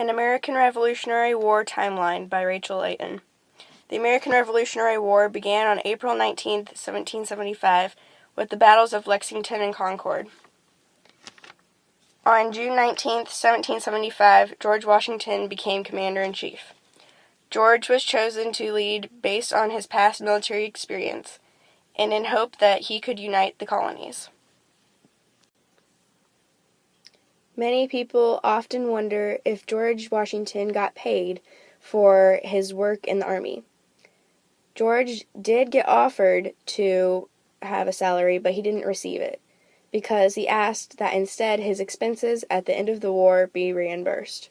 An American Revolutionary War Timeline by Rachel Layton. The American Revolutionary War began on April 19, 1775, with the battles of Lexington and Concord. On June 19, 1775, George Washington became commander-in-chief. George was chosen to lead based on his past military experience, and in hope that he could unite the colonies. Many people often wonder if George Washington got paid for his work in the Army. George did get offered to have a salary, but he didn't receive it, because he asked that instead his expenses at the end of the war be reimbursed.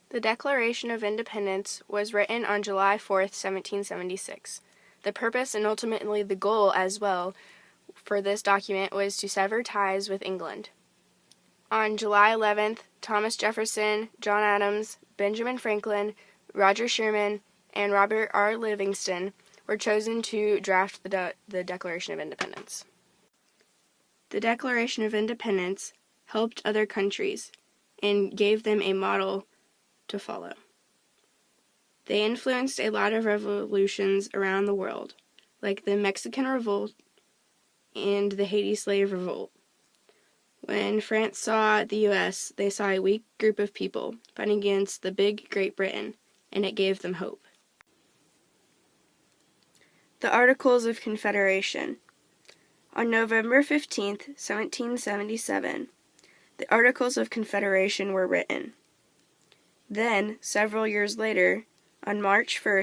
The Declaration of Independence was written on July 4th, 1776. The purpose and ultimately the goal as well for this document was to sever ties with England. On July 11th, Thomas Jefferson, John Adams, Benjamin Franklin, Roger Sherman, and Robert R. Livingston were chosen to draft the Declaration of Independence. The Declaration of Independence helped other countries and gave them a model to follow. They influenced a lot of revolutions around the world, like the Mexican Revolt and the Haiti Slave Revolt. When France saw the U.S., they saw a weak group of people fighting against the big Great Britain, and it gave them hope. The Articles of Confederation. On November 15, 1777, the Articles of Confederation were written. Then, several years later, on March 1,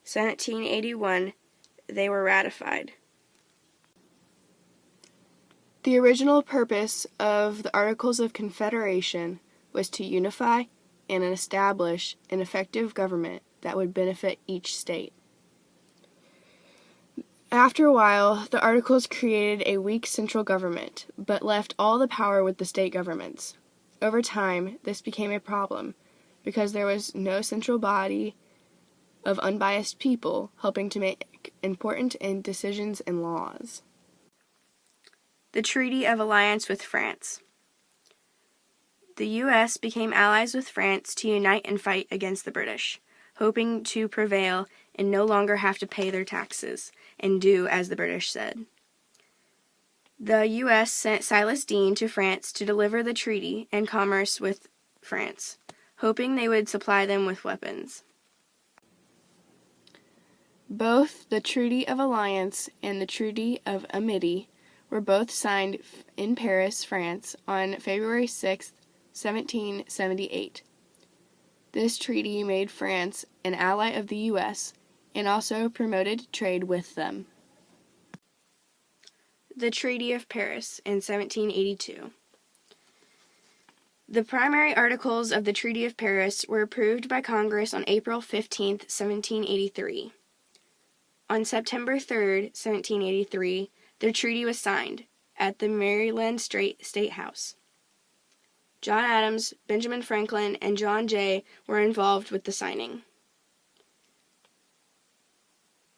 1781, they were ratified. The original purpose of the Articles of Confederation was to unify and establish an effective government that would benefit each state. After a while, the Articles created a weak central government, but left all the power with the state governments. Over time, this became a problem, because there was no central body of unbiased people helping to make important decisions and laws. The Treaty of Alliance with France. The U.S. became allies with France to unite and fight against the British, hoping to prevail and no longer have to pay their taxes and do as the British said. The U.S. sent Silas Deane to France to deliver the treaty and commerce with France, hoping they would supply them with weapons. Both the Treaty of Alliance and the Treaty of Amity were both signed in Paris, France, on February 6, 1778. This treaty made France an ally of the U.S. and also promoted trade with them. The Treaty of Paris in 1782. The primary articles of the Treaty of Paris were approved by Congress on April 15, 1783. On September 3, 1783, the treaty was signed at the Maryland State House. John Adams, Benjamin Franklin, and John Jay were involved with the signing.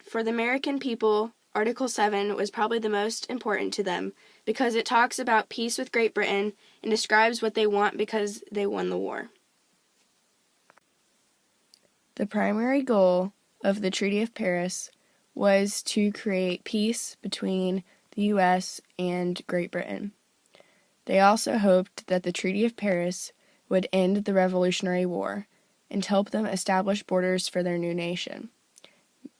For the American people, Article 7 was probably the most important to them because it talks about peace with Great Britain and describes what they want because they won the war. The primary goal of the Treaty of Paris was to create peace between the U.S. and Great Britain. They also hoped that the Treaty of Paris would end the Revolutionary War and help them establish borders for their new nation,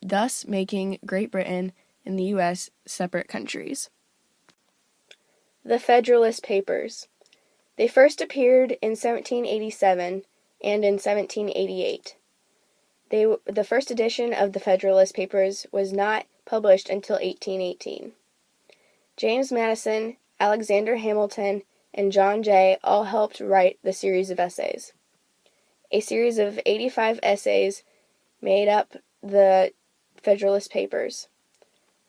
thus making Great Britain and the U.S. separate countries. The Federalist Papers. They first appeared in 1787 and in 1788. The first edition of the Federalist Papers was not published until 1818. James Madison, Alexander Hamilton, and John Jay all helped write the series of essays. A series of 85 essays made up the Federalist Papers.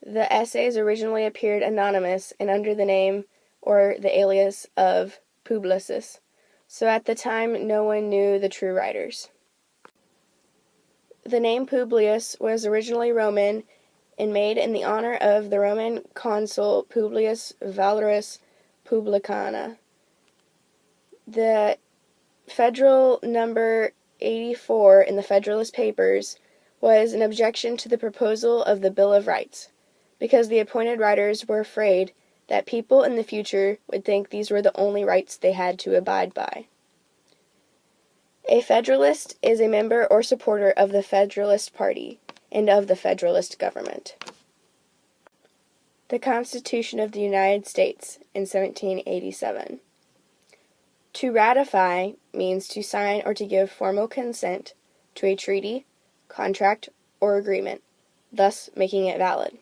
The essays originally appeared anonymous and under the name or the alias of Publius, so at the time no one knew the true writers. The name Publius was originally Roman and made in the honor of the Roman consul Publius Valerius Publicana. The Federal number 84 in the Federalist Papers was an objection to the proposal of the Bill of Rights, because the appointed writers were afraid that people in the future would think these were the only rights they had to abide by. A Federalist is a member or supporter of the Federalist Party and of the Federalist government. The Constitution of the United States in 1787. To ratify means to sign or to give formal consent to a treaty, contract, or agreement, thus making it valid.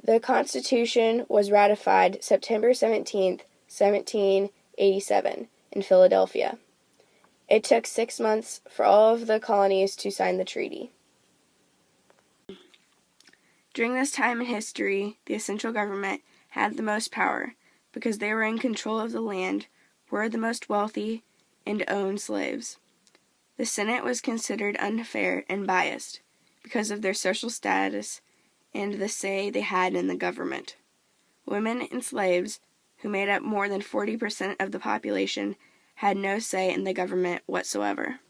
The Constitution was ratified September 17, 1787, in Philadelphia. It took 6 months for all of the colonies to sign the treaty. During this time in history, the central government had the most power because they were in control of the land, were the most wealthy, and owned slaves. The Senate was considered unfair and biased because of their social status and the say they had in the government. Women and slaves, who made up more than 40% of the population, had no say in the government whatsoever.